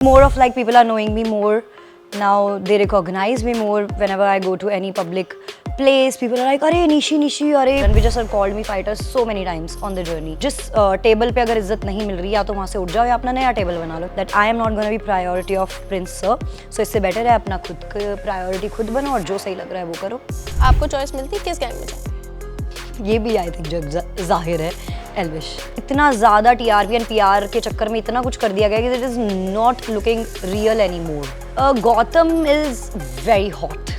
More of like people are knowing me more now. They recognize me more whenever I go to any public place. People are like, "अरे निशी निशी अरे." Ranvija sir called me fighters so many times on the journey. जिस table पे अगर इज्जत नहीं मिल रही या तो वहाँ से उठ जाओ या अपना नया टेबल बना लो. That I am not gonna be priority of Prince sir. So इससे बेटर है अपना खुद का प्रायोरिटी खुद बनो और जो सही लग रहा है वो करो. आपको चॉइस मिलती है किस गैंग में जाए? ये भी आई थिंक जग जाहिर है एल्विश. इतना ज़्यादा टीआरपी एंड पीआर के चक्कर में इतना कुछ कर दिया गया कि it is not looking real any more. Gautam is very hot.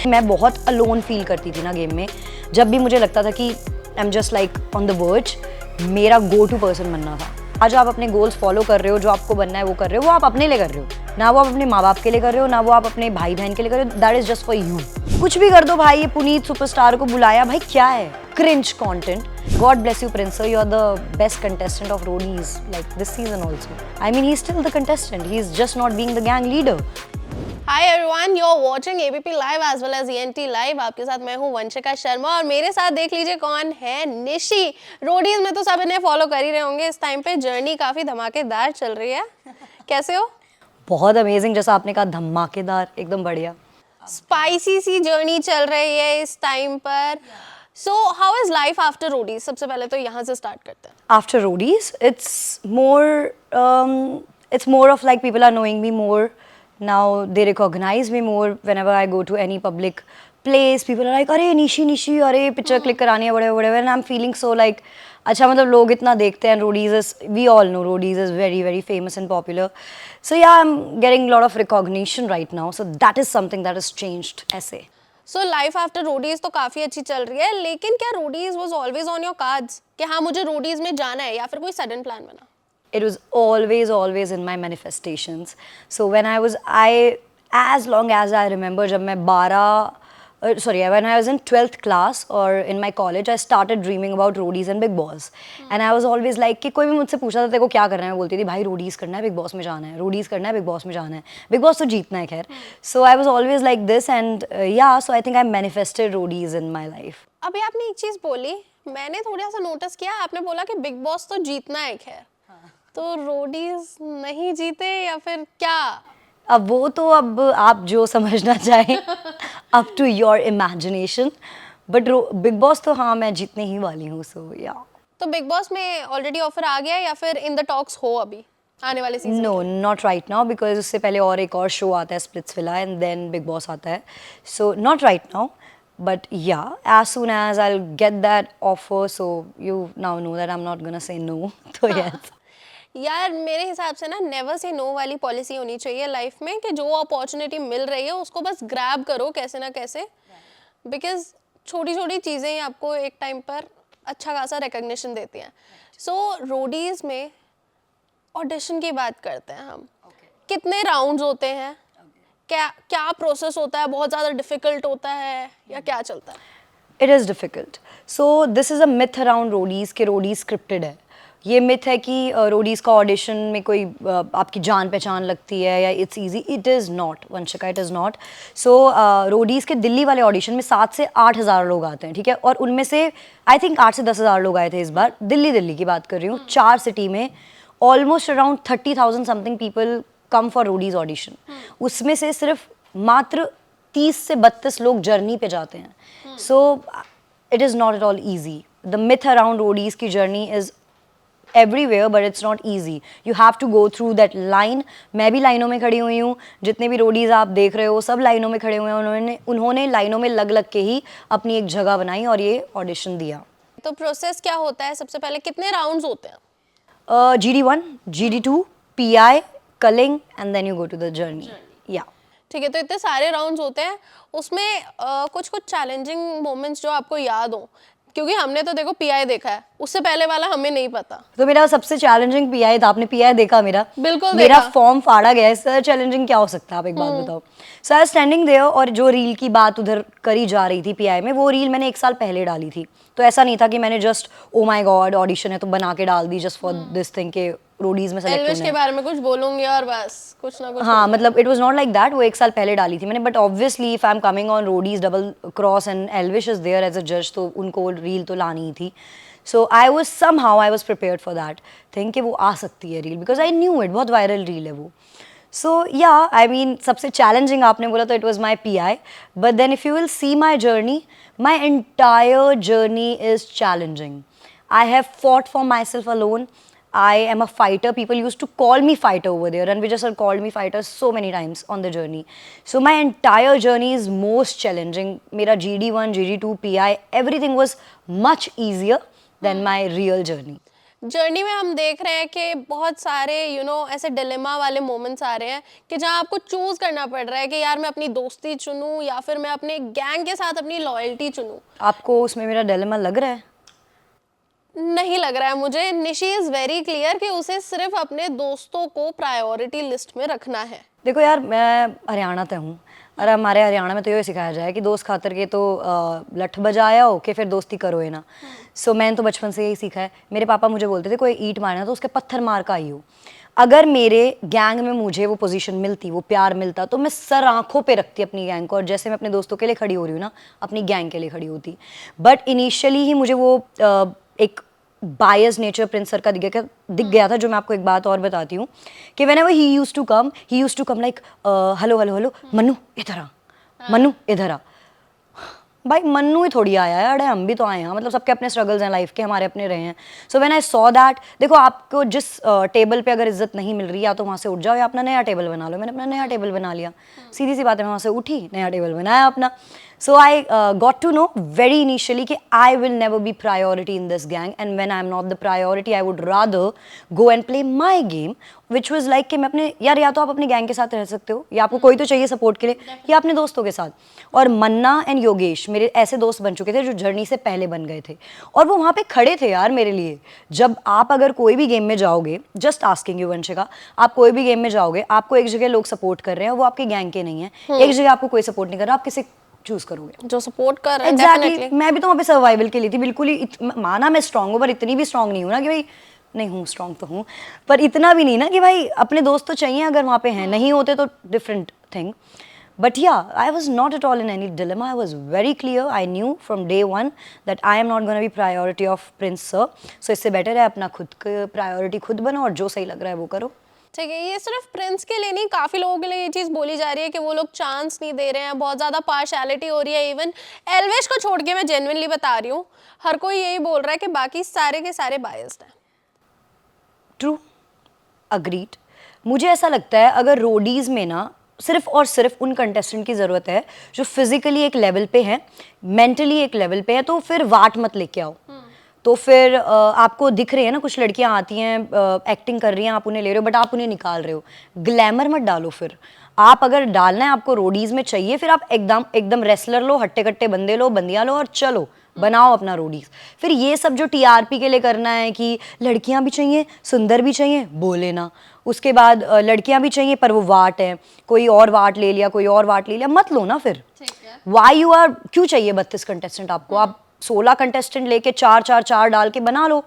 मैं बहुत अलोन फील करती थी ना गेम में. जब भी मुझे लगता था कि I am just like on the verge, मेरा गो टू पर्सन बनना था. आज आप अपने गोल्स फॉलो कर रहे हो, जो आपको बनना है वो कर रहे हो, वो आप अपने लिए कर रहे हो ना, वो आप अपने माँ बाप के लिए कर रहे हो ना, वो आप अपने भाई बहन के लिए कर रहे हो. That is just for you. कुछ भी कर दो भाई. ये पुनीत सुपरस्टार को बुलाया भाई, क्या है cringe content. God bless you Prince, you are the best contestant of Roadies like this season also. I mean he is still the contestant, he is just not being the gang leader. Hi everyone, you're watching ABP Live as well as ENT Live. आपके साथ मैं हूँ वंशिका शर्मा और मेरे साथ देख लीजिए कौन है, निशी. रोडीज में तो सब इन्हें फॉलो कर ही रहे होंगे. इस टाइम पे जर्नी काफी धमाकेदार चल रही है. कैसे हो? बहुत अमेजिंग, जैसा आपने कहा धमाकेदार, एकदम बढ़िया. स्पाइसी सी जर्नी चल रही है इस टाइम पर. So how is life after Roadies? सबसे पहले तो यहाँ से स्टार्ट करते हैं. After roadies, it's more of like people are knowing me more now. They recognize me more whenever I go to any public place. People are like, "अरे निशी निशी अरे picture click करानी है बड़े बड़े." And I'm feeling so like, अच्छा मतलब लोग इतना देखते हैं. Roadies is, we all know Roadies is very very famous and popular. So yeah, I'm getting a lot of recognition right now. So that is something that has changed. ऐसे. So life after Roadies तो काफी अच्छी चल रही है, लेकिन क्या Roadies was always on your cards कि हाँ मुझे रोडीज में जाना है, या फिर कोई सडन प्लान बना? It was always in my manifestations. So when as long as I remember, जब मैं when I was in 12th class or in my college, I started dreaming about roadies and Big Boss. And I was always like कि कोई भी मुझसे पूछा था तेरे को क्या करना है, मैं बोलती थी भाई रोडीज करना है, बिग बॉस में जाना है, रोडीज करना है, बिग बॉस में जाना है, बिग बॉस तो जीतना है खैर. So I was always like this and yeah, so I think I manifested roadies in my life. अभी आपने एक चीज बोली, मैंने थोड़ा सा नोटिस किया. आपने बोला कि बिग बॉस तो जीतना है खैर, तो रोडीज नहीं जीते या फिर क्या? अब वो तो अब आप जो समझना चाहें, up to your imagination. But Bigg boss तो हाँ मैं जीतने ही वाली हूँ. सो या. तो बिग बॉस में ऑलरेडी ऑफर आ गया या फिर इन द टॉक्स हो अभी आने वाले season? No not right now, because उससे पहले और एक और शो आता है Splitsvilla and then Bigg Boss आता है. So not right now, but yeah as soon as I will get that offer, so you now know that I am not gonna say no. तो yes यार मेरे हिसाब से ना never say no वाली policy होनी चाहिए लाइफ में कि जो अपॉर्चुनिटी मिल रही है उसको बस ग्रैब करो कैसे ना कैसे, बिकॉज छोटी छोटी चीज़ें ही आपको एक टाइम पर अच्छा खासा रिकग्निशन देती हैं. सो रोडीज में ऑडिशन की बात करते हैं हम. कितने राउंड्स होते हैं, क्या क्या प्रोसेस होता है, बहुत ज़्यादा डिफिकल्ट होता है या क्या चलता है? It is difficult. So this is a myth around Roadies के रोडीज़ स्क्रिप्टेड है. ये मिथ है कि रोडीज़ का ऑडिशन में कोई आपकी जान पहचान लगती है या it's easy. It is not Vanshika, it is not. So Roadies के दिल्ली वाले ऑडिशन में 7 से 8 हज़ार लोग आते हैं, ठीक है. और उनमें से आई थिंक 8 से 10 हज़ार लोग आए थे इस बार. दिल्ली की बात कर रही हूँ. 4 सिटी में almost around 30,000 something people come for Roadies audition. उसमें से सिर्फ मात्र 30 से 32 लोग जर्नी पे जाते हैं. So it is not at all easy. The myth around Roadies की journey is everywhere but it's not easy. You have to go through that line. मैं भी लाइनों में खड़ी हुई हूँ. जितने भी रोडीज आप देख रहे हो सब लाइनों में खड़े हुए हैं. उन्होंने लाइनों में लग के ही अपनी एक जगह बनाई और ये ऑडिशन दिया. तो प्रोसेस क्या होता है? सबसे पहले कितने राउंड्स होते हैं? GD1, GD2, PI, culling and then you go to the journey. या ठीक है, तो इतने सारे राउंड्स होते हैं. उसमें कुछ चैलेंजिंग मोमेंट्स जो आपको याद हो, क्योंकि हमने तो देखो पीआई देखा है, उससे पहले वाला हमें नहीं पता. तो मेरा सबसे चैलेंजिंग पीआई था. आपने पीआई देखा मेरा? बिल्कुल मेरा देखा. फॉर्म फाड़ा गया है. सर चैलेंजिंग क्या हो सकता है, आप एक बात बताओ. सर आई स्टैंडिंग देयर और जो रील की बात उधर करी जा रही थी पीआई में, वो रील मैंने 1 साल पहले डाली थी. तो ऐसा नहीं था कि मैंने just oh my God audition है तो बना के डाल दी जस्ट फॉर दिस थिंग के रोडीज में सेलेक्ट एल्विश होना के बारे में कुछ बोलूंगी और बस कुछ ना कुछ. हाँ मतलब it was not like that. वो 1 साल पहले डाली थी मैंने. But obviously if I am coming on Roadies Double Cross and Elvish is there as a जज, तो उनको रील तो लानी ही थी. So I was somehow I was prepared for that think कि वो आ सकती है reel, because I knew it, बहुत वायरल रील है वो. So yeah, I mean, सबसे challenging आपने बोला तो it was my PI. But then if you will see my journey, my entire journey is challenging. I have fought for myself alone. I am a fighter. People used to call me fighter over there. Ranvija sir called me fighter so many times on the journey. So my entire journey is most challenging. मेरा GD1, GD2, PI, everything was much easier than my real journey. Journey में हम देख रहे हैं कि बहुत सारे ऐसे डिलेमा वाले मोमेंट्स आ रहे हैं कि जहाँ आपको चूज करना पड़ रहा है कि यार मैं अपनी दोस्ती चुनूं या फिर मैं अपने गैंग के साथ अपनी लॉयल्टी चुनूं. आपको उसमें मेरा डिलेमा लग रहा है? नहीं लग रहा है मुझे. निशी इज वेरी क्लियर कि उसे सिर्फ अपने दोस्तों को प्रायोरिटी लिस्ट में रखना है. देखो यार, मैं हरियाणा से हूँ और हमारे हरियाणा में तो ये सिखाया जाए कि दोस्त खातर के तो लठ बजाया हो कि फिर दोस्ती करो है ना. सो मैंने तो बचपन से यही सीखा है. मेरे पापा मुझे बोलते थे कोई ईंट मारना तो उसके पत्थर मार का आई हो. अगर मेरे गैंग में मुझे वो पोजीशन मिलती, वो प्यार मिलता, तो मैं सर आंखों पे रखती अपनी गैंग को, और जैसे मैं अपने दोस्तों के लिए खड़ी हो रही हूँ ना, अपनी गैंग के लिए खड़ी होती. बट इनिशियली ही मुझे वो एक बायस नेचर प्रिंस सर का दिख गया था, जो मैं आपको एक बात और बताती हूँ कि whenever he used to come like hello hello hello Mannu इधर आ, मन्नू इधर आ. भाई मन्नू ही थोड़ी आया है, अरे हम भी तो आए हैं, मतलब सबके अपने स्ट्रगल्स हैं लाइफ के, हमारे अपने रहे हैं. So when I saw that, देखो आपको जिस टेबल पे अगर इज्जत नहीं मिल रही, या तो वहाँ से उठ जाओ या अपना नया टेबल बना लो. मैंने अपना नया टेबल बना लिया, सीधी सी बात है. मैं वहाँ से उठी, नया टेबल बनाया अपना. So I got to know very initially कि I will never be priority in this gang, and when I am not the priority, I would rather go and play my game, which was like कि मैं अपने यार, या तो आप अपने gang के साथ रह सकते हो, या आपको कोई तो चाहिए सपोर्ट के लिए, या अपने दोस्तों के साथ. और मन्ना एंड योगेश मेरे ऐसे दोस्त बन चुके थे जो जर्नी से पहले बन गए थे, और वो वहाँ पे खड़े थे यार मेरे लिए. जब आप अगर कोई भी गेम में जाओगे, जस्ट आस्किंग यू वंशिका, आप कोई भी गेम में जाओगे, आपको एक जगह लोग सपोर्ट कर रहे हैं, वो आपके गैंग के नहीं है. एक जगह आपको कोई सपोर्ट नहीं कर रहा, आप किसी चूज करोगे जो सपोर्ट कर रहा है. एग्जैक्टली. मैं भी तो वहाँ पे सर्वाइवल के लिए थी, बिल्कुल ही. माना मैं स्ट्रांग हूँ, पर इतनी भी स्ट्रांग नहीं हूँ ना कि भाई, नहीं हूँ स्ट्रांग तो हूँ, पर इतना भी नहीं ना कि भाई अपने दोस्त तो चाहिए अगर वहाँ पे हैं, नहीं होते तो different thing. But yeah, I was not at all in any dilemma. I was very clear. I knew from day one that I am not going to be priority of Prince Sir. So इससे better है अपना खुद का priority खुद बनो, और जो सही लग रहा है वो करो. ठीक है. ये सिर्फ प्रिंस के लिए नहीं, काफी लोगों के लिए ये चीज बोली जा रही है कि वो लोग चांस नहीं दे रहे हैं, बहुत ज्यादा पार्शियलिटी हो रही है. इवन एल्विश को छोड़ के, मैं जेन्युइनली बता रही हूँ, हर कोई यही बोल रहा है कि बाकी सारे के सारे बायस्ड हैं. True, agreed. मुझे ऐसा लगता है अगर रोडीज में ना सिर्फ और सिर्फ उन कंटेस्टेंट की ज़रूरत है जो फिजिकली एक लेवल पे है, मेंटली एक लेवल पे है, तो फिर वाट मत लेके आओ. तो फिर आपको दिख रही है ना, कुछ लड़कियां आती हैं, एक्टिंग कर रही हैं, आप उन्हें ले रहे हो, बट आप उन्हें निकाल रहे हो. ग्लैमर मत डालो. फिर आप अगर डालना है, आपको रोडीज में चाहिए, फिर आप एकदम रेसलर लो, हट्टे कट्टे बंदे लो, बंदियां लो, और चलो बनाओ अपना रोडीज. फिर ये सब जो टीआरपी के लिए करना है कि लड़कियां भी चाहिए, सुंदर भी चाहिए, बोले ना. उसके बाद लड़कियां भी चाहिए पर वो वाट है, कोई और वाट ले लिया, कोई और वाट ले लिया, मत लो ना. फिर वाई यू आर, क्यों चाहिए 32 कंटेस्टेंट आपको? आप 16 कंटेस्टेंट लेके 4 डाल के बना लो.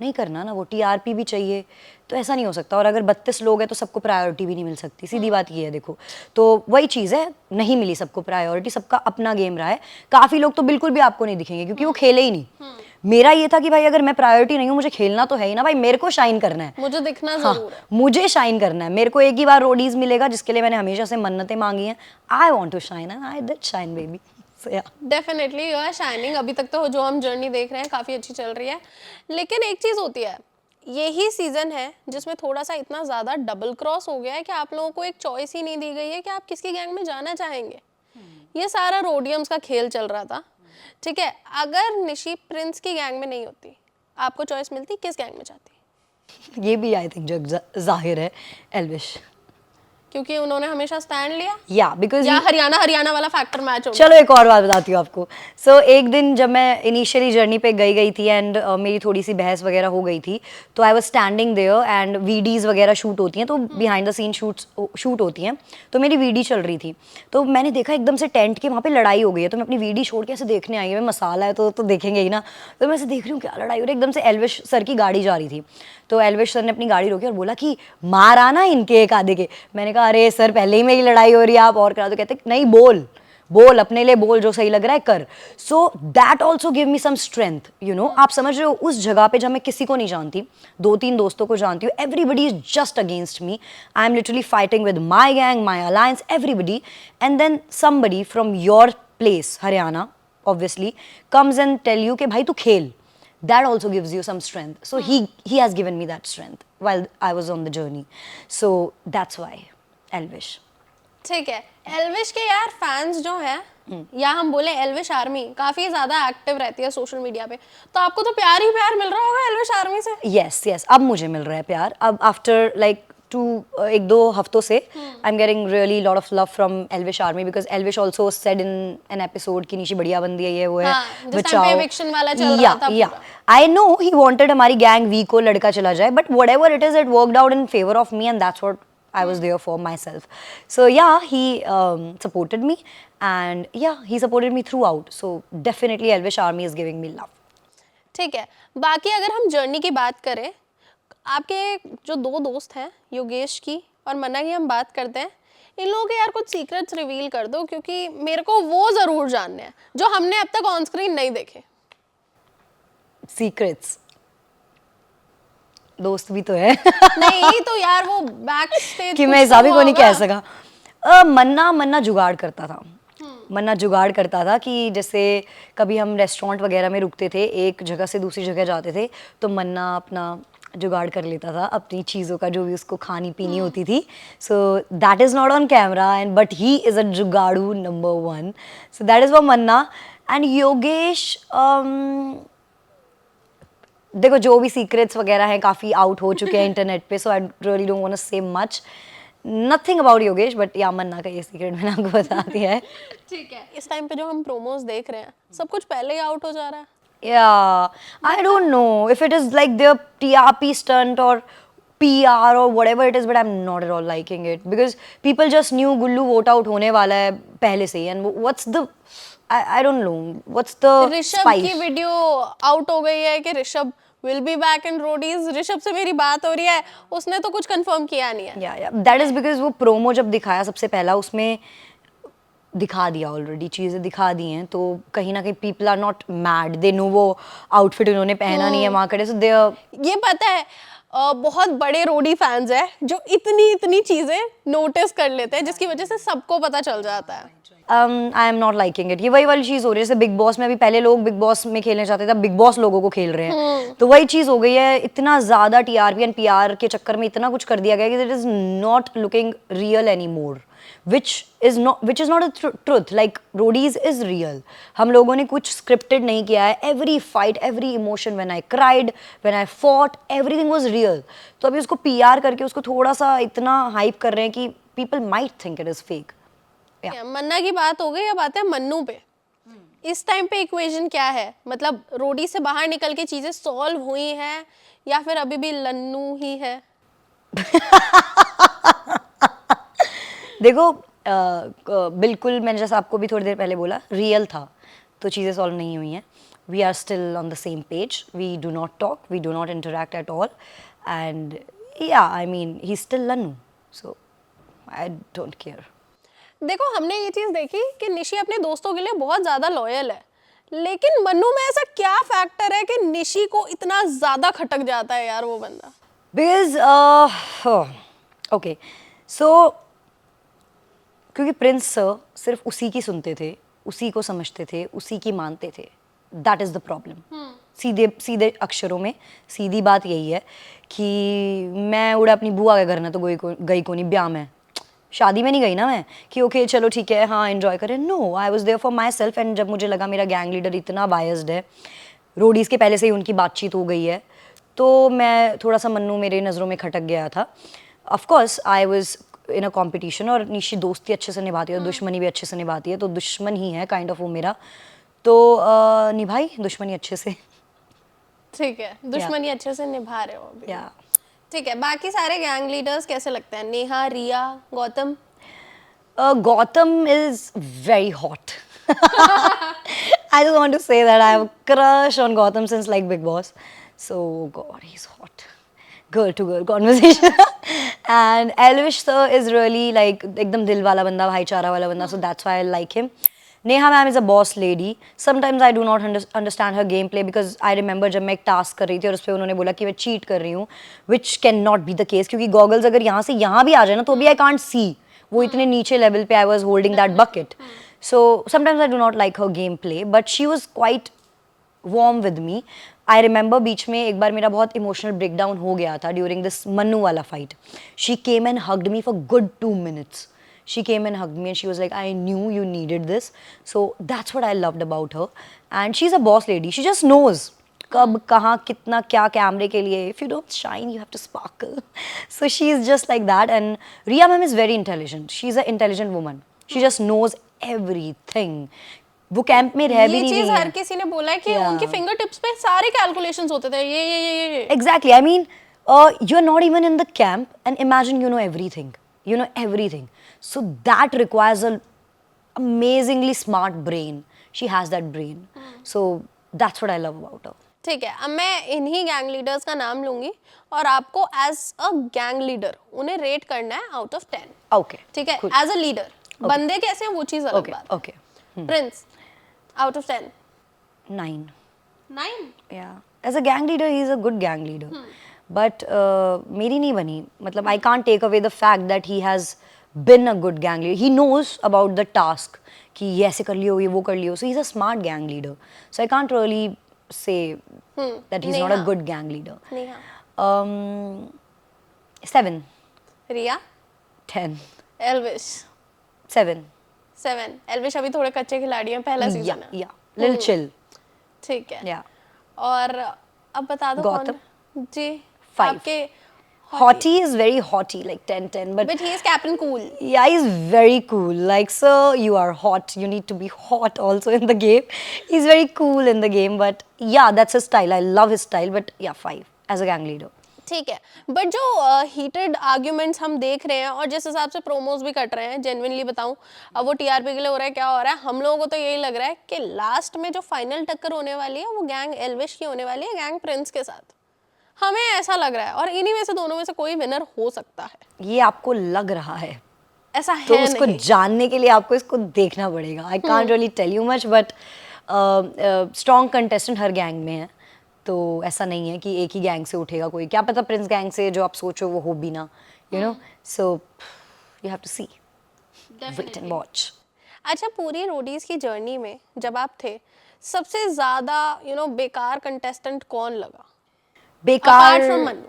नहीं करना ना, वो टीआरपी भी चाहिए, तो ऐसा नहीं हो सकता. और अगर 32 लोग हैं तो सबको प्रायोरिटी भी नहीं मिल सकती, सीधी बात ये है. देखो, तो वही चीज़ है, नहीं मिली सबको प्रायोरिटी, सबका अपना गेम रहा है. काफ़ी लोग तो बिल्कुल भी आपको नहीं दिखेंगे क्योंकि वो खेले ही नहीं. मेरा ये था कि भाई अगर मैं प्रायोरिटी नहीं हूँ, मुझे खेलना तो है ही ना भाई, मेरे को शाइन करना है, मुझे दिखना जरूर है. मुझे शाइन करना है. मेरे को एक ही बार रोडीज मिलेगा, जिसके लिए मैंने हमेशा से मन्नतें मांगी हैं. I want to shine and I did shine baby. Definitely you are shining. अभी तक तो जो हम जर्नी देख रहे हैं काफ़ी अच्छी चल रही है. लेकिन एक चीज़ होती है, यही सीज़न है जिसमें थोड़ा सा इतना ज़्यादा डबल क्रॉस हो गया है कि आप लोगों को एक चॉइस ही नहीं दी गई है कि आप किसकी गैंग में जाना चाहेंगे. ये सारा रोडियम्स का खेल चल रहा था. ठीक है, अगर निशी प्रिंस की गैंग में नहीं होती, आपको चॉइस मिलती, किस गैंग में जाती? ये भी आई थिंक जो जाहिर है, एल्विश, क्योंकि उन्होंने हमेशा स्टैंड लिया, या बिकॉज या हरियाणा वाला फैक्टर मैच हो. चलो एक और बात बताती हूँ आपको. सो एक दिन जब मैं इनिशियली जर्नी पे गई थी एंड मेरी थोड़ी सी बहस वगैरह हो गई थी, तो I was standing there and videos वगैरह शूट होती हैं, तो बिहाइंड द सीन शूट होती हैं, तो मेरी वीडी चल रही थी. तो मैंने देखा एकदम से टेंट के वहाँ पे लड़ाई हो गई है, तो मैं अपनी वीडी छोड़ के ऐसे देखने आई है, मसाला है तो देखेंगे ही ना. तो मैं ऐसे देख रही हूँ क्या लड़ाई हो रही है. एकदम से एल्विश सर की गाड़ी जा रही थी, तो एल्विश सर ने अपनी गाड़ी रोकी और बोला कि मार आना इनके एक आधे के. मैंने कहा अरे सर पहले ही मेरी लड़ाई हो रही है, आप और करा दो. कहते नहीं, बोल बोल, अपने लिए बोल, जो सही लग रहा है कर. So that also give me some strength, you know. आप समझ रहे हो, उस जगह पे जब मैं किसी को नहीं जानती, 2-3 दोस्तों को जानती हूँ, everybody is just against me. I am literally fighting with my gang, my alliance, everybody, and then somebody from your place, Haryana, obviously, comes and tell you कि भाई तू खेल. That also gives you some strength. So he has given me that strength while I was on the journey. So that's why Elvish. ठीक है, एल्विश के यार fans जो हैं या हम बोले एल्विश आर्मी काफी ज्यादा एक्टिव रहती है सोशल मीडिया पे, तो आपको तो प्यार ही प्यार मिल रहा होगा एल्विश आर्मी से. Yes, yes. अब मुझे मिल रहा है प्यार. अब after like 1-2 हफ्तों से I'm getting really lot of love from Elvish Army because Elvish also said in an episode कि निशी बढ़िया बंदी है, ये वो है, हाँ, जिस time पे eviction वाला चल रहा था yeah. पूरा. I know he wanted हमारी gang V को लड़का चला जाए, but whatever it is, it worked out in favor of me, and that's what I was there for myself. So yeah, he supported me, and yeah, he supported me throughout. So definitely Elvish Army is giving me love. ठीक है, बाकी अगर हम journey की बात करें, आपके जो 2 दोस्त हैं योगेश की और मन्ना की हम बात करते हैं, इन लोगों के यार कुछ सीक्रेट्स रिवील कर दो, क्योंकि मेरे को वो ज़रूर जानने हैं जो हमने अब तक ऑन स्क्रीन नहीं देखे. Secrets. दोस्त भी तो है. नहीं तो यार वो बैक स्टेज कि मैं हिसाबी को नहीं कह सका. मन्ना जुगाड़ करता था. मन्ना जुगाड़ करता था कि जैसे कभी हम रेस्टोरेंट वगैरह में रुकते थे, एक जगह से दूसरी जगह जाते थे, तो मन्ना अपना जुगाड़ कर लेता था अपनी चीज़ों का, जो भी उसको खानी पीनी होती थी. So that is not on camera, and but he is a जुगाड़ू number 1. So that is for Manna. And Yogesh, देखो जो भी सीक्रेट्स वगैरह हैं काफ़ी आउट हो चुके हैं इंटरनेट पे, so I really don't want to say much. Nothing about Yogesh, but yeah Manna का ये सीक्रेट मैंने आपको बता दिया है. ठीक है, इस टाइम पे जो हम प्रोमोज देख रहे हैं सब कुछ पहले ही आउट हो जा रहा है. Yeah, I don't know if it is like their TRP stunt or PR or whatever it is, but I'm not at all liking it because people just knew Gullu vote out होने वाला है पहले से ही, and what's the I don't know what's the Rishabh spice. की video out हो गई है कि Rishabh will be back in Roadies. Rishabh से मेरी बात हो रही है, उसने तो कुछ कंफर्म किया नहीं है. Yeah, that is because वो प्रोमो जब दिखाया सबसे पहला, उसमें दिखा दिया ऑलरेडी, चीज़ें दिखा दी हैं, तो कहीं ना कहीं people are not mad, they know वो आउटफिट उन्होंने पहना नहीं है वहाँ खड़े, सो दे ये पता है बहुत बड़े रोडी फैंस है जो इतनी चीजें नोटिस कर लेते हैं जिसकी वजह से सबको पता चल जाता है. आई एम नॉट लाइकिंग इट. ये वही वाली चीज़ हो रही है जैसे बिग बॉस में. अभी पहले लोग बिग बॉस में खेलने चाहते थे, अब बिग बॉस लोगों को खेल रहे हैं, तो वही चीज़ हो गई है. इतना ज़्यादा TRP एंड PR के चक्कर में इतना कुछ कर दिया गया कि it is not looking real any more, which is not a truth. Like Roadies is real. हम लोगों ने कुछ scripted नहीं किया है. Every fight, every emotion, when I cried, when I fought, everything was real. तो अभी उसको PR करके उसको थोड़ा सा इतना hype कर रहे हैं कि people might think it is fake. मन्ना की बात हो गई, अब आते हैं मन्नू पे. इस टाइम पे इक्वेशन क्या है, मतलब रोडी से बाहर निकल के चीजें सॉल्व हुई हैं या फिर अभी भी लन्नू ही है? देखो बिल्कुल, मैंने जैसा आपको भी थोड़ी देर पहले बोला, रियल था तो चीज़ें सॉल्व नहीं हुई हैं. We are still on the same page, we do not talk, we do not interact at all, and yeah I mean he still लन्नू, सो आई डोंट केयर. देखो हमने ये चीज देखी कि निशी अपने दोस्तों के लिए बहुत ज्यादा लॉयल है, लेकिन मन्नू में ऐसा क्या फैक्टर है कि निशी को इतना ज्यादा खटक जाता है यार वो बंदा? बिकॉज ओके, सो क्योंकि प्रिंस सर सिर्फ उसी की सुनते थे, उसी को समझते थे, उसी की मानते थे. That is the problem. सीधे अक्षरों में सीधी बात यही है कि मैं उड़ा अपनी बुआ के घर ना तो गई को नहीं, ब्याह में शादी में नहीं गई ना मैं कि ओके चलो ठीक है हाँ एंजॉय करें. No, I was there for myself. And जब मुझे लगा मेरा गैंग लीडर इतना बायस्ड है, रोडीज़ के पहले से ही उनकी बातचीत हो गई है, तो मैं थोड़ा सा मन्नू मेरे नज़रों में खटक गया था. Of course I was in a competition, और निशी दोस्ती अच्छे से निभाती है और दुश्मनी भी अच्छे से निभाती है, तो दुश्मन ही है काइंड ऑफ वो मेरा, तो निभाई दुश्मनी अच्छे से. ठीक है, दुश्मनी अच्छे से निभा रहे हो अभी. या ठीक है, बाकी सारे गैंग लीडर्स कैसे लगते हैं? Neha, Riya, Gautam? Gautam is very hot. I just want to say that I have a crush on Gautam since like Big Boss. So God, he's hot. Girl to girl conversation. And Elvish sir is really like एकदम दिल वाला बंदा, भाईचारा वाला बंदा, so that's why I like him. Neha ma'am is a boss lady. Sometimes I do not understand her gameplay because I remember जब मैं एक टास्क कर रही थी और उस पर उन्होंने बोला कि मैं चीट कर रही हूँ, which can not be the case क्योंकि गॉगल्स अगर यहाँ से यहाँ भी आ जाए ना तो भी I can't see. वो इतने नीचे लेवल पे I was holding that bucket. So sometimes I do not like her gameplay, but she was quite warm with me. I remember बीच में एक बार मेरा बहुत emotional breakdown हो गया था during this मन्नू वाला fight. She came and hugged me for good 2 minutes. She came and hugged me and she was like, I knew you needed this. So that's what I loved about her. And she's a boss lady. She just knows कब कहाँ कितना क्या कैमरे के लिए. If you don't shine, you have to sparkle. So she's just like that. And Riya ma'am is very intelligent. She's an intelligent woman. She just knows everything. वो camp में रह भी ये नहीं चीज रही हर है. किसी ने बोला है कि Yeah. उनके फिंगर टिप्स पे सारे कैलकुलेशंस होते थे ये Exactly. I mean, you're not even in the camp, and imagine you know everything. You know everything. So that requires a amazingly smart brain. She has that brain. So that's what I love about her. ठीक है, अब मैं इन्हीं gang leaders का नाम लूंगी और आपको एज अ गैंग लीडर उन्हें रेट करना है आउट ऑफ 10. Okay. ठीक है, Cool. एज अ लीडर बंदे कैसे हैं वो चीज अलग Okay. बात है. Okay. Prince out of 10. 9. 9. Yeah. As a gang leader, he's a good gang leader. But मेरी नहीं बनी. मतलब I can't take away the fact that he has been a good gang leader. He knows about the task. कि ये ऐसे कर लियो, ये वो कर लियो. So he's a smart gang leader. So I can't really say that he's not a Neha. good gang leader. Neha. 7. रिया. 10. एल्विश. 7. 7. एल्विश अभी थोड़े कच्चे खिलाड़ी हैं, पहला सीजन Yeah, है. yeah. Little chill. ठीक है. Yeah. और अब बता दो गौतम. कौन जी 5. आपके. Haughty is very haughty, like 10-10. But but he is captain cool. yeah, he's very cool. Like, sir, you are hot. You need to be hot also in the game. He's very cool in the game. But yeah, that's his style. I love his style. But yeah, 5 as a gang leader. ठीक है, but जो heated arguments हम देख रहे हैं और जिस हिसाब से प्रोमोज भी कट रहे हैं, जेन्युइनली बताऊं, अब वो टीआरपी के लिए हो रहा है, क्या हो रहा है, हम लोगों को तो यही लग रहा है कि लास्ट में जो फाइनल टक्कर होने वाली है वो गैंग एल्विश की होने वाली है गैंग प्रिंस के साथ. हमें ऐसा लग रहा है और इन्हीं में से दोनों में से कोई विनर हो सकता है. ये आपको लग रहा है. ऐसा तो है उसको नहीं. जानने के लिए आपको इसको देखना पड़ेगा. I can't really tell you much but strong contestant हर गैंग में है. तो ऐसा नहीं है कि एक ही गैंग से उठेगा कोई. क्या पता प्रिंस गैंग से जो आप सोचो वो हो भी ना. You know. So you have to see. Wait and watch. अच्छा, पूरी रोडीज की जर्नी में जब आप थे, सबसे ज्यादा बेकार कंटेस्टेंट कौन लगा? बेकार. Apart from Mannu.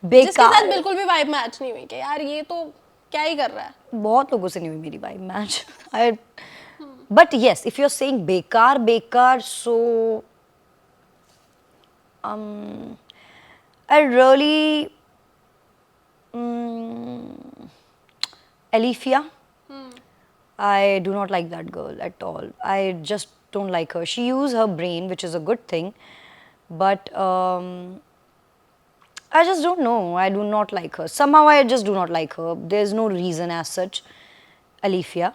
जिसके साथ बेकार. बिल्कुल भी वाइब मैच नहीं हुई कि यार ये तो क्या ही कर रहा है. बहुत लोगों से नहीं हुई मेरी vibe match. But yes, if you are saying बेकार बेकार, सो I really Alifia. I do not like that girl at all. I just don't like her. She used her brain, which is a good thing, but I just don't know. I do not like her. Somehow I just do not like her. There's no reason as such. Alifia.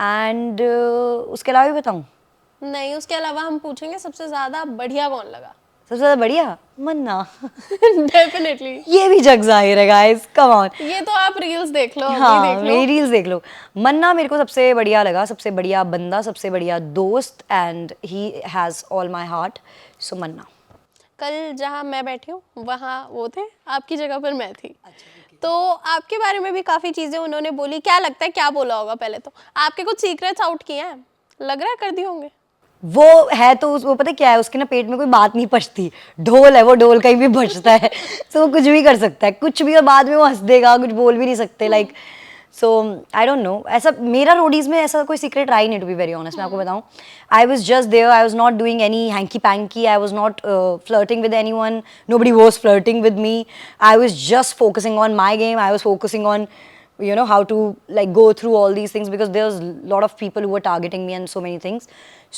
And उसके अलावा भी बताऊँ? नहीं, उसके अलावा हम पूछेंगे सबसे ज्यादा बढ़िया कौन लगा. सबसे ज़्यादा बढ़िया मन्ना. डेफिनेटली. ये भी जग जाहिर है गाइस, कम ऑन. ये तो आप रील्स देख लो, हाँ, अभी देख लो. मेरी रील्स देख लो. मन्ना मेरे को सबसे बढ़िया लगा, सबसे बढ़िया बंदा, सबसे बढ़िया दोस्त, and he has all my heart. So Manna. कल जहाँ मैं बैठी हूँ वहाँ वो थे, आपकी जगह पर मैं थी. तो आपके बारे में भी काफी चीजें उन्होंने बोली. क्या लगता है क्या बोला होगा? पहले तो आपके कुछ सीक्रेट्स आउट किए हैं, लग रहा है कर दिए होंगे. वो है तो वो पता क्या है, उसके ना पेट में कोई बात नहीं पचती. ढोल है वो, ढोल कहीं भी बजता है. तो वो कुछ भी कर सकता है, कुछ भी, और बाद में वो हंस देगा, कुछ बोल भी नहीं सकते. Like so I don't no. ऐसा मेरा रोडीज में ऐसा कोई सीक्रेट रहा ही नहीं, टू बी वेरी ऑनेस्ट. मैं आपको बताऊं, I was just there. I was not doing any hanky panky. I was not flirting with anyone. Nobody was flirting with me. I was just focusing on my game. I was focusing on how to like go through all these things because there's a lot of people who were targeting me and so many things.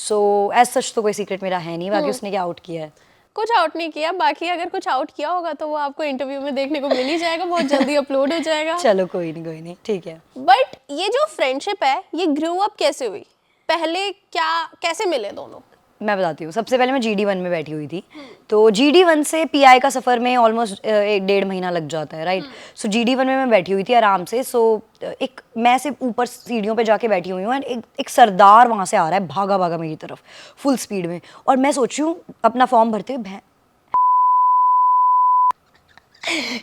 So as such तो कोई secret मेरा है नहीं. बाकी उसने क्या out किया है? कुछ आउट नहीं किया. बाकी अगर कुछ आउट किया होगा तो वो आपको इंटरव्यू में देखने को मिल ही जाएगा, बहुत जल्दी अपलोड हो जाएगा. चलो कोई नहीं, ठीक है. बट ये जो फ्रेंडशिप है ये ग्रो अप कैसे हुई? पहले क्या कैसे मिले दोनों? मैं बताती हूँ। सबसे पहले मैं GD1 में बैठी हुई थी, तो GD1 से PI का सफ़र में ऑलमोस्ट 1.5 महीना लग जाता है, राइट। सो GD1 में मैं बैठी हुई थी आराम से। सो एक मैं सिर्फ ऊपर सीढ़ियों पे जाके बैठी हुई हूँ एंड एक सरदार वहाँ से आ रहा है भागा भागा मेरी तरफ फुल स्पीड में, और मैं सोच रही हूँ अपना फॉर्म भरते हुए,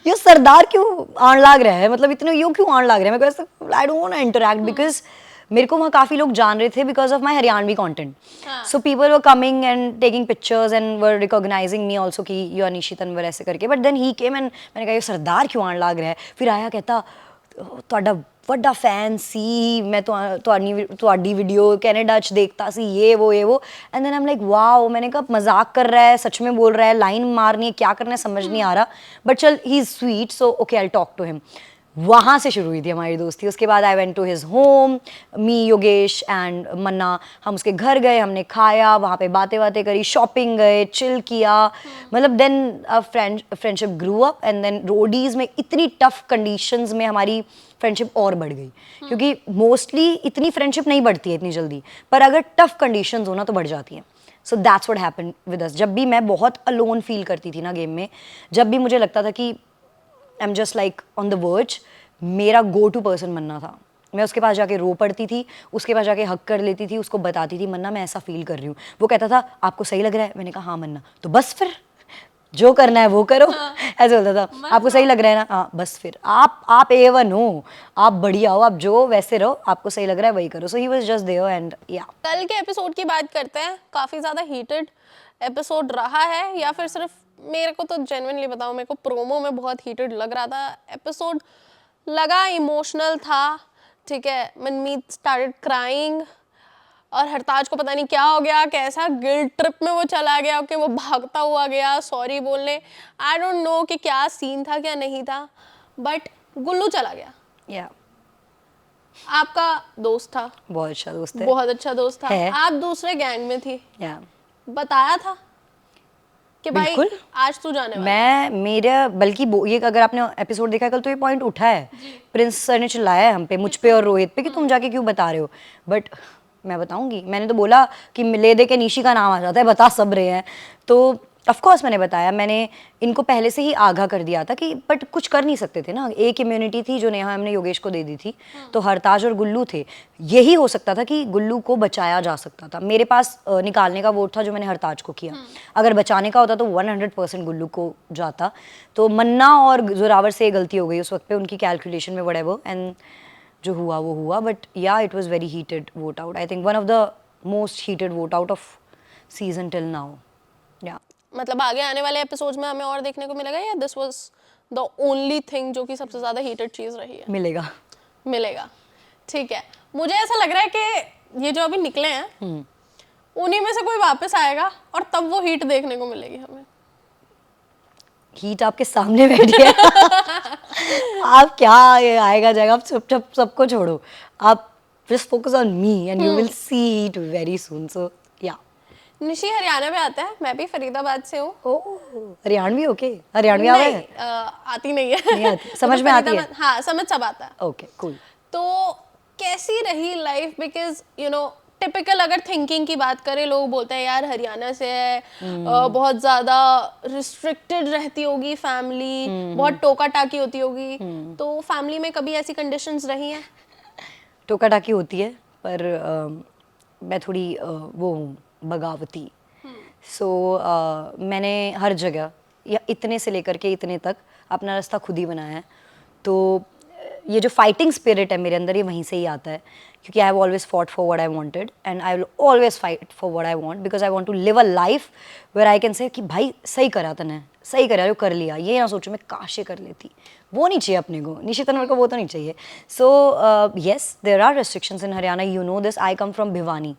ये सरदार क्यों आण लाग रहा है, मतलब इतने यो क्यों आण लाग रहा है मेरे को ऐसा। I don't want to interact because मेरे को वहाँ काफ़ी लोग जान रहे थे because of my Haryanvi content. So people were coming and taking pictures and were recognising me also कि यू आर निशी तंवर ऐसे करके। But then he came and मैंने कहा ये सरदार क्यों आण लाग रहा है। फिर आया कहता ਤੁਹਾਡਾ ਵੱਡਾ फैन सी मैं ਤੁਹਾਡੀ वीडियो कैनेडा च देखता सी ये वो। And then I am like wow, मैंने कहा मजाक कर रहा है सच में बोल रहा है, लाइन मारनी है क्या करना है समझ नहीं आ रहा, बट चल he is sweet so okay I talk to him. वहाँ से शुरू हुई थी हमारी दोस्ती। उसके बाद I went to his home, me Yogesh and Manna, हम उसके घर गए, हमने खाया, वहाँ पे बातें करी, शॉपिंग गए, चिल किया, मतलब then friendship grew up. And then Roadies में इतनी टफ कंडीशंस में हमारी फ्रेंडशिप और बढ़ गई, क्योंकि मोस्टली इतनी फ्रेंडशिप नहीं बढ़ती है इतनी जल्दी, पर अगर टफ कंडीशंस हो ना तो बढ़ जाती हैं। So that's what happened with us. जब भी मैं बहुत अलोन फील करती थी ना गेम में, जब भी मुझे लगता था कि I am just like on the verge, मेरा गो टू पर्सन मन्ना था। मैं उसके पास जाके रो पड़ती थी, उसके पास जाके हक कर लेती थी, उसको बताती थी मन्ना मैं ऐसा फील कर रही हूँ। वो कहता था आपको सही लग रहा है, मैंने कहा हाँ मन्ना, तो बस फिर जो करना है वो करो। ऐसे बोलता था आपको सही लग रहा है ना, हाँ बस फिर आप A1 हो, आप बढ़िया हो, आप जो वैसे रहो, आपको सही लग रहा है वही करो। So he was just there and yeah. कल के एपिसोड की बात करते हैं। काफ़ी ज़्यादा हीटेड एपिसोड रहा है, या फिर सिर्फ मेरे को तो जेन्युइनली बताऊं, मेरे को प्रोमो में बहुत हीटेड लग रहा था एपिसोड, लगा इमोशनल था, ठीक है। मनमीत स्टार्टेड क्राइंग और हरताज को पता नहीं क्या हो गया, कैसा गिल्ट ट्रिप में वो चला गया कि वो भागता हुआ गया सॉरी बोलने। आई डोंट नो कि क्या सीन था क्या नहीं था, बट गुल्लू चला गया। या आपका दोस्त था, बहुत अच्छा दोस्त है, बहुत अच्छा दोस्त था है। आप दूसरे गैंग में थी, या बताया था कि भाई बिल्कुल आज तू जाने वाला है। मैं मेरा बल्कि ये अगर आपने एपिसोड देखा है कल तो ये पॉइंट उठा है, प्रिंस सर ने चिल्लाया है हम पे, मुझ पे और रोहित पे कि तुम जाके क्यों बता रहे हो, बट मैं बताऊंगी। मैंने तो बोला कि ले दे के निशी का नाम आ जाता है, बता सब रहे हैं, तो ऑफ कोर्स मैंने बताया। मैंने इनको पहले से ही आगाह कर दिया था कि बट कुछ कर नहीं सकते थे ना, एक इम्यूनिटी थी जो नेहा हमने योगेश को दे दी थी, तो हरताज और गुल्लू थे। यही हो सकता था कि गुल्लू को बचाया जा सकता था। मेरे पास निकालने का वोट था जो मैंने हरताज को किया, अगर बचाने का होता तो 100% गुल्लू को जाता। तो मन्ना और जोरावर से गलती हो गई उस वक्त पे उनकी कैलकुलेशन में, व्हाटएवर, एंड जो हुआ वो हुआ। बट या it was very heated vote out, I think one of the most heated vote out off season till now. या मतलब आगे आने वाले एपिसोड्स में हमें और देखने को मिलेगा, या this was the only thing जो कि सबसे ज्यादा हीटेड चीज रही है? मिलेगा, ठीक है। मुझे ऐसा लग रहा है कि ये जो अभी निकले हैं उन्हीं में से कोई वापस आएगा और तब वो हीट देखने को मिलेगी हमें। हीट आपके सामने बैठी है आप क्या ये आएगा जाएगा, आप चुप सबको छोड़ो, आप just focus on me and you will see it very soon. So yeah. Nishi Haryana में आता है, मैं भी फरीदाबाद से हूँ। हरियाणवी हो के? हरियाणवी आवे है? आती नहीं है। नहीं आती, समझ में आती है? हाँ समझ सब आता है। Okay cool. तो कैसी रही life, because you know typical अगर थिंकिंग की बात करें, लोग बोलते हैं यार हरियाणा से है, बहुत ज़्यादा रिस्ट्रिक्टेड रहती होगी फैमिली, बहुत टोका टाकी होती होगी, तो फैमिली में कभी ऐसी कंडीशंस रही हैं? टोका टाकी होती है, पर मैं थोड़ी वो हूँ बगावती। सो मैंने हर जगह या इतने से लेकर के इतने तक अपना रास्ता खुद ही बनाया है। तो ये जो फाइटिंग स्पिरिट है मेरे अंदर, ये वहीं से ही आता है, क्योंकि I have always fought for what I wanted and I will always fight for what I want, because I want to live a life where I can say कि भाई सही करा तने, सही करा जो कर लिया, ये ना सोचो मैं काश ये कर लेती, वो नहीं चाहिए अपने को, निशी तन्वर को वो तो नहीं चाहिए। So yes there are restrictions in Haryana, you know this. I come from Bhiwani,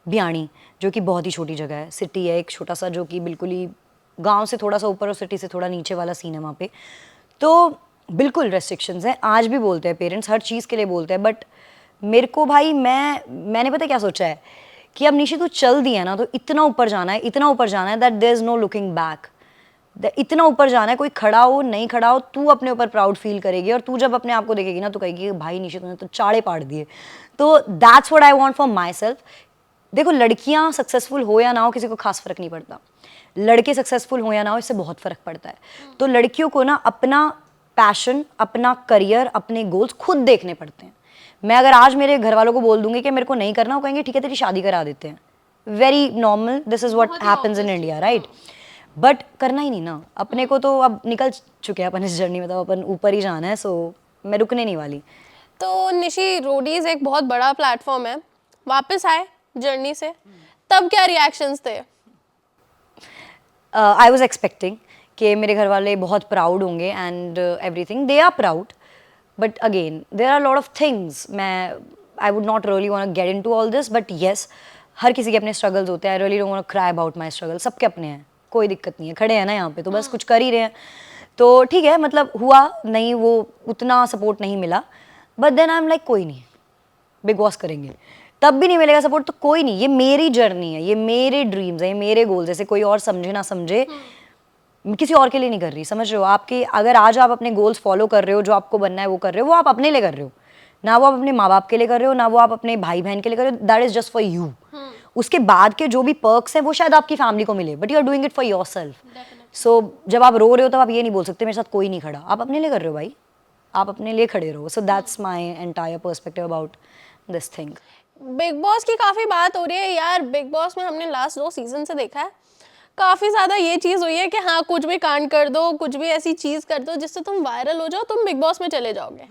Bhiyani, जो कि बहुत ही छोटी जगह है, सिटी है एक छोटा सा, जो कि बिल्कुल ही गांव से थोड़ा सा ऊपर और सिटी से थोड़ा नीचे वाला सीन है वहाँ पे। तो बिल्कुल रेस्ट्रिक्शंस हैं, आज भी बोलते हैं पेरेंट्स, हर चीज़ के लिए बोलते हैं। बट मेरे को भाई मैंने पता क्या सोचा है कि अब निशी तू चल दिया ना, तो इतना ऊपर जाना है, इतना ऊपर जाना है that there is no looking back. इतना ऊपर जाना है, कोई खड़ा हो नहीं खड़ा हो, तू अपने ऊपर प्राउड फील करेगी, और तू जब अपने आप को देखेगी ना तो कहेगी भाई निशी तूने तो चाड़े पाड़ दिए। तो that's what I want for my self. देखो लड़कियां सक्सेसफुल हो या ना हो किसी को खास फर्क नहीं पड़ता, लड़के सक्सेसफुल हो या ना हो इससे बहुत फर्क पड़ता है। तो लड़कियों को ना अपना पैशन, अपना करियर, अपने गोल्स खुद देखने पड़ते हैं। मैं अगर आज मेरे घर वालों को बोल दूंगी कि मेरे को नहीं करना, वो कहेंगे ठीक है तेरी शादी करा देते हैं, very normal, this is what happens in India, right. But करना ही नहीं ना अपने को, तो अब निकल चुके हैं अपन इस जर्नी में, तो अपन ऊपर ही जाना है, सो मैं रुकने नहीं वाली। तो निशी, रोडीज एक बहुत बड़ा प्लेटफॉर्म है, वापस आए जर्नी से, तब क्या रिएक्शंस थे? आई वॉज एक्सपेक्टिंग कि मेरे घर वाले बहुत प्राउड होंगे and everything, they are proud, but again there are lot of things. मैं I would not really want to get into all this, but yes हर किसी के अपने स्ट्रगल्स होते हैं। I really don't want to cry about my struggle, सबके अपने हैं, कोई दिक्कत नहीं है, खड़े हैं ना यहाँ पे तो बस कुछ कर ही रहे हैं, तो ठीक है। मतलब हुआ नहीं, वो उतना सपोर्ट नहीं मिला, but then I am like कोई नहीं, बिग बॉस करेंगे, तब भी नहीं मिलेगा सपोर्ट तो कोई नहीं, ये मेरी जर्नी है, ये मेरे ड्रीम्स है, ये मेरे गोल्स, जैसे कोई और समझे ना समझे, किसी और के लिए नहीं कर रही, समझ रहे हो। आपके अगर आज आप अपने गोल्स फॉलो कर रहे हो, जो आपको बनना है वो कर रहे हो, वो आप अपने लिए कर रहे हो ना, वो आप अपने माँ बाप के लिए कर रहे हो ना, वो आप अपने भाई बहन के लिए कर रहे हो, that is just for you. उसके बाद के जो भी पर्क्स हैं वो शायद आपकी फैमिली को मिले, but you are doing it for yourself. So जब आप रो रहे हो तब आप ये नहीं बोल सकते मेरे साथ कोई नहीं खड़ा, आप अपने लिए कर रहे हो भाई, आप अपने लिए खड़े रहो। So that's my entire perspective about this thing. Big boss की काफी बात हो रही है यार, बिग बॉस में हमने लास्ट 2 सीजन से देखा है काफी ज्यादा ये चीज हुई है कि हाँ कुछ भी कांड कर दो, कुछ भी ऐसी चीज कर दो जिससे तुम वायरल हो जाओ, तुम बिग बॉस में चले जाओगे।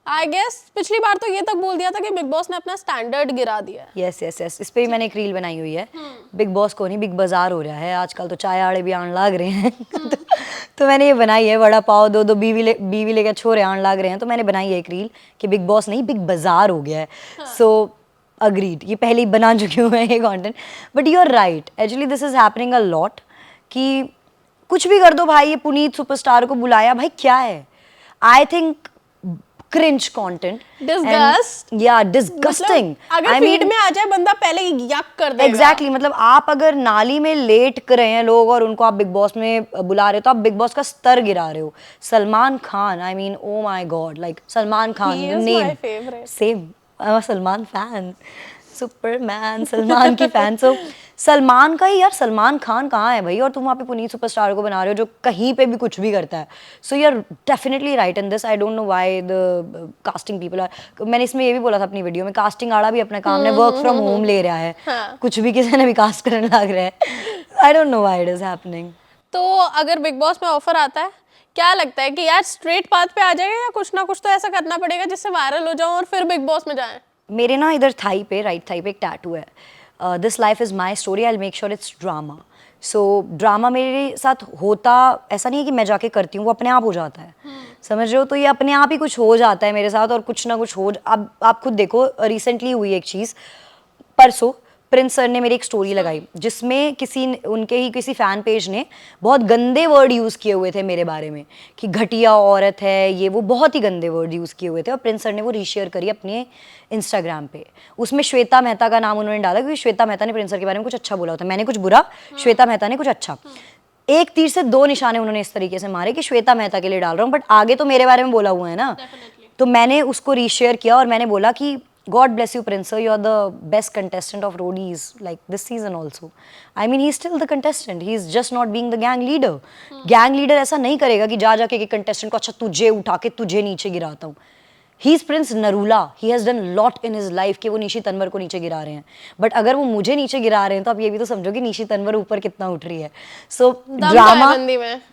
आई गेस पिछली बार तो ये तक बोल दिया था कि बिग बॉस ने अपना स्टैंडर्ड गिरा दिया है। यस यस यस, इस पे भी मैंने एक रील बनाई हुई है। बिग बॉस को नहीं, बिग बाजार हो रहा है आजकल, तो चाय आड़े भी आने लाग रहे हैं तो मैंने ये बनाई है, वड़ा पाव दो दो बीवी लेकर छोरे आने लाग रहे हैं, तो मैंने बनाई है एक रील कि बिग बॉस नहीं बिग बाजार हो गया है। सो अग्रीड, ये पहले ही बना चुकी हूँ मैं ये content, but you are right, actually this is happening a lot कि कुछ भी कर दो भाई, ये पुनीत सुपरस्टार को बुलाया भाई, क्या है, I think cringe content, Disgust? या डिस्गस्टिंग। अगर फीड में आ जाए बंदा पहले ही यक कर देगा। एग्जैक्टली, मतलब आप अगर नाली में लेट कर रहे हैं लोग और उनको आप बिग बॉस में बुला रहे हो, तो आप बिग बॉस का स्तर गिरा रहे हो। Salman Khan, I mean oh my God, like Salman Khan, He the is name my favorite. Same, I am a Salman fan, Superman, Salman की फैन। सो सलमान का ही यार, सलमान खान कहाँ है भाई, और तुम वहाँ पे पुनीत सुपरस्टार को बना रहे हो जो कहीं पे भी कुछ भी करता है। So you are definitely right in this, I don't know why the casting people are, मैंने इसमें ये भी बोला था अपनी वीडियो में, कास्टिंग आड़ा भी अपना काम है, वर्क फ्रॉम होम ले रहा है, कुछ भी किसी ने भी कास्ट करने लग रहा है, आई don't know why it is happening. तो अगर बिग बॉस में ऑफर आता है, क्या लगता है कि यार स्ट्रेट पाथ पे आ जाएगा या कुछ ना कुछ तो ऐसा करना पड़ेगा जिससे वायरल हो जाओ और फिर बिग बॉस में जाएं? मेरे ना इधर थाई पे, राइट थाई पे एक टैटू है, this life is my story, I make sure it's drama. So drama मेरे साथ होता ऐसा नहीं है कि मैं जाके करती हूँ, वो अपने आप हो जाता है, समझ रहे हो। तो ये अपने आप ही कुछ हो जाता है मेरे साथ, और कुछ ना कुछ हो, अब आप खुद देखो, रिसेंटली हुई एक चीज़, परसों प्रिंस सर ने मेरी एक स्टोरी लगाई जिसमें उनके ही किसी फैन पेज ने बहुत गंदे वर्ड यूज़ किए हुए थे मेरे बारे में, कि घटिया औरत है, ये वो बहुत ही गंदे वर्ड यूज़ किए हुए थे, और प्रिंस सर ने वो रीशेयर करी अपने इंस्टाग्राम पे। उसमें श्वेता मेहता का नाम उन्होंने डाला, क्योंकि श्वेता मेहता ने प्रिंस सर के बारे में कुछ अच्छा बोला होता, मैंने कुछ बुरा, श्वेता मेहता ने कुछ अच्छा। एक तीर से 2 निशाने उन्होंने इस तरीके से मारे कि श्वेता मेहता के लिए डाल रहा हूँ, बट आगे तो मेरे बारे में बोला हुआ है ना। तो मैंने उसको रीशेयर किया और मैंने बोला कि God bless you, Prince sir. You are the best contestant of Roadies, like this season also. I mean, he's still the contestant. He's just not being the gang leader. Gang leader ऐसा नहीं करेगा कि जा जाके contestant को अच्छा तुझे उठा के तुझे नीचे गिराता हूँ. He's Prince Narula. He has done lot in his life कि वो निशी तनवर को नीचे गिरा रहे हैं. But अगर वो मुझे नीचे गिरा रहे हैं तो आप ये भी तो समझो कि निशी तनवर ऊपर कितना उठ रही है. So ड्रामा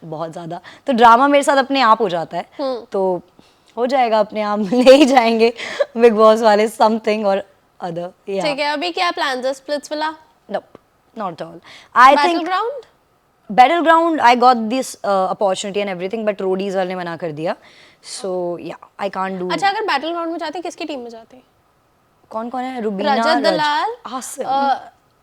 बहुत ज़्यादा. तो ड्रामा मेरे साथ अपने आप हो जाता है. तो हो जाएगा अपने आप, ले ही जाएंगे बिग बॉस वाले समथिंग और अदर। ठीक है, अभी क्या प्लान्स है? Splitsvilla? No, not all. I think battleground I got this opportunity and everything, but Roadies वाले ने मना कर दिया, सो या आई कांट डू। अच्छा, अगर बैटल ग्राउंड में जाते किसकी टीम में जाते? कौन कौन है? रुबीना, रजत दलाल,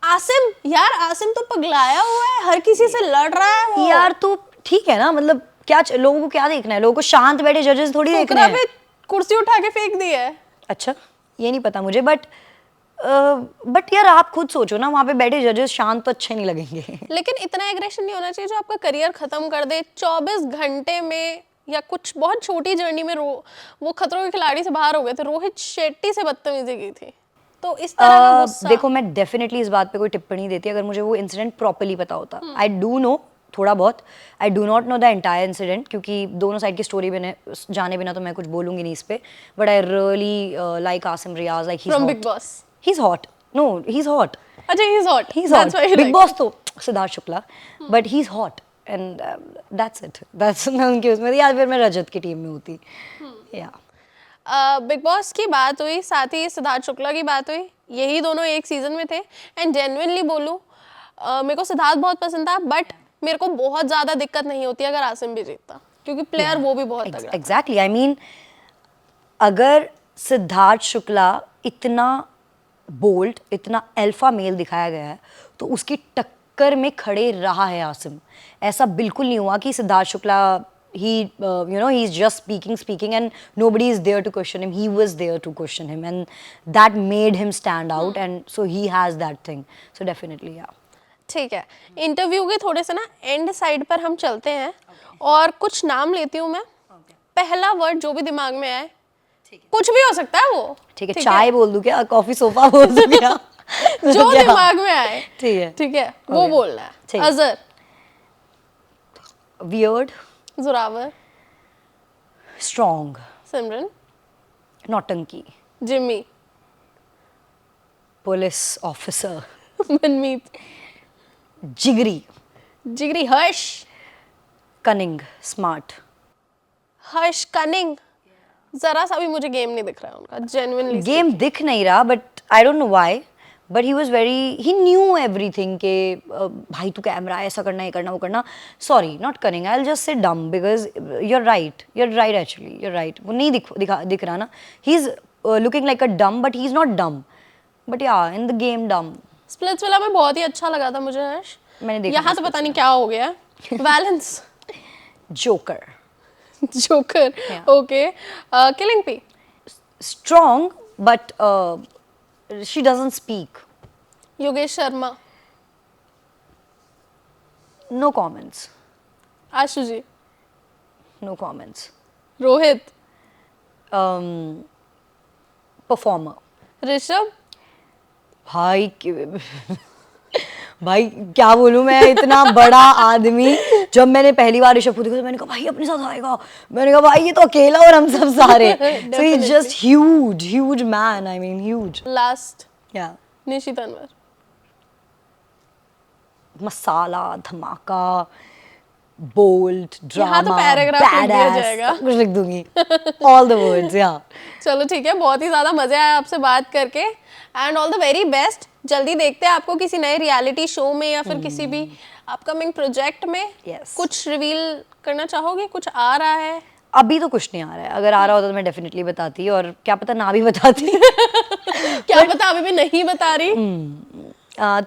आसिम। यार आसिम तो पगलाया हुआ है, हर किसी से लड़ रहा है वो। यार तो ठीक है ना, मतलब क्या लोगों को क्या देखना है? लोगों को शांत बैठे जजेस थोड़ी देखना है। कुर्सी उठा के फेंक दी है। अच्छा, ये नहीं पता मुझे, बट यार आप खुद सोचो ना, वहाँ पे बैठे जजेस शांत तो अच्छे नहीं लगेंगे। लेकिन इतना एग्रेशन नहीं होना चाहिए जो आपका करियर खत्म कर दे। 24 घंटे में या कुछ बहुत छोटी जर्नी में वो खतरों के खिलाड़ी से बाहर हो गए थे। रोहित शेट्टी से बदतमीजी की थी। तो इस तरह का गुस्सा। देखो मैं डेफिनेटली इस बात पे कोई टिप्पणी देती अगर मुझे वो इंसिडेंट प्रॉपर्ली पता होता। आई डू नो थोड़ा बहुत, I do not know the entire incident, क्योंकि दोनों साइड की स्टोरी मैंने जाने बिना तो मैं कुछ बोलूंगी नहीं इस पे। But I really like Asim Riaz, like from Bigg Boss. He is hot, no he is hot, अच्छा he is hot, he is hot. Bigg boss तो Siddharth Shukla, but he is hot and that's it, that's मैं उनके उसमें थी, या फिर मैं रजत की टीम में होती। या बिग बॉस की बात हुई, साथ ही सिद्धार्थ शुक्ला की बात हुई, यही दोनों एक सीजन में थे। एंड जेन्युइनली बोलूं, मेरे को सिद्धार्थ बहुत पसंद था, बट मेरे को बहुत ज़्यादा दिक्कत नहीं होती अगर आसिम भी जीतता, क्योंकि प्लेयर वो भी बहुत तगड़ा था। एग्जैक्टली, आई मीन अगर सिद्धार्थ शुक्ला इतना बोल्ड, इतना अल्फा मेल दिखाया गया है, तो उसकी टक्कर में खड़े रहा है आसिम। ऐसा बिल्कुल नहीं हुआ कि Siddharth Shukla he he's just speaking and nobody is there to question him. He was there to question him, and that made him stand out, and so he has that thing. So definitely, yeah. ठीक है, interview के थोड़े से ना and side पर हम चलते हैं, और कुछ नाम लेती हूँ मैं। पहला वर्ड जो भी दिमाग में आए, कुछ भी हो सकता है वो, ठीक है, चाय बोल दूं क्या, कॉफी सोफा बोल दूं क्या? जो दिमाग में आए, ठीक है, वो बोलना है। अजहर, वियर्ड, जोरावर, स्ट्रॉन्ग, सिमरन, नौटंकी, जिम्मी, पुलिस ऑफिसर, मनमीत, जिगरी, जिगरी, हर्ष, कनिंग, स्मार्ट। हर्ष कनिंग, जरा सा भी मुझे गेम नहीं दिख रहा है उनका, जेन्युइनली गेम दिख नहीं रहा, but I don't know why, but he was very, he new everything के भाई तू कैमरा ऐसा करना, ये करना, वो करना। Sorry, not cunning, I will just say dumb, because you are right actually, you are right, वो नहीं दिख रहा ना। He is looking like a dumb, but he is not dumb, but yeah in the game dumb. Splitsvilla में बहुत ही अच्छा लगा था मुझे हर्ष, मैंने देखा यहाँ तो पता नहीं क्या हो गया। वैलेंस, जोकर, जोकर, ओके, किलिंग पी, strong but she doesn't speak. Yogesh Sharma, No comments. Ashu ji, No comments. Rohit, Performer. Rishabh, भाई भाई क्या बोलूं मैं, इतना बड़ा आदमी। जब मैंने पहली बार ऋषभ को देखा तो मैंने कहा भाई अपने साथ आएगा, मैंने कहा भाई ये तो अकेला और हम सब सारे। So he's just huge man, I mean huge. Last, Yeah. Nishi Tanwar, masala, धमाका, बोल्ड, यहाँ तो ड्रामा, पैराग्राफ लिख दिया badass, जाएगा। सब कुछ लिख दूंगी। All the words, yeah. चलो ठीक है, बहुत ही ज़्यादा मज़े आया आपसे बात करके, and all the very best. जल्दी देखते हैं आपको किसी नए रियलिटी शो में या फिर किसी भी अपकमिंग प्रोजेक्ट में। Yes. कुछ रिवील करना चाहोगे, कुछ आ रहा है? अभी तो कुछ नहीं आ रहा है, अगर आ रहा होता तो मैं डेफिनेटली बताती, और क्या पता ना भी बताती। क्या पता अभी भी नहीं बता रही।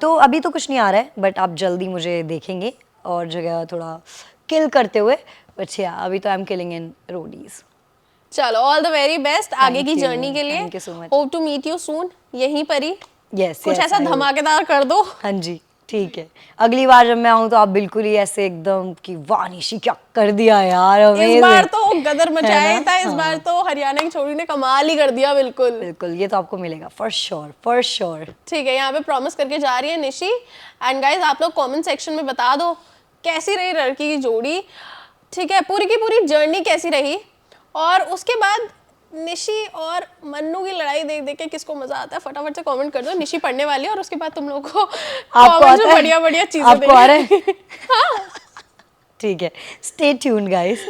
तो अभी तो कुछ नहीं आ रहा है, बट आप जल्दी मुझे देखेंगे और जगह थोड़ा किल करते हुए। बट या अभी तो I am killing in Roadies. चलो, ऑल द वेरी बेस्ट आगे की you. जर्नी के लिए। Thank you so much. Hope to meet you soon यहीं पर ही। यस, कुछ ऐसा धमाकेदार कर दो। हाँ जी, ठीक है। अगली बार जब मैं आऊँ तो आप बिल्कुल ही ऐसे एकदम कि वाह निशी क्या कर दिया यार, इस बार तो गदर है मचाया ना? था, इस बार तो हरियाणा की छोरी ने कमाल ही कर दिया। बिल्कुल बिल्कुल, ये तो आपको मिलेगा फॉर श्योर। ठीक है, यहाँ पे प्रॉमिस करके जा रही है निशी। एंड गाइज आप लोग कमेंट सेक्शन में बता दो कैसी रही लड़की की जोड़ी, ठीक है, पूरी की पूरी जर्नी कैसी रही, और उसके बाद निशी और मन्नू की लड़ाई देख देख के किसको मजा आता है, फटाफट से कमेंट कर दो। निशी पढ़ने वाली है और उसके बाद तुम लोगों को कमेंट्स में बढ़िया बढ़िया चीजें आपको आ रहा है? ठीक है, स्टे ट्यून्ड गाइस।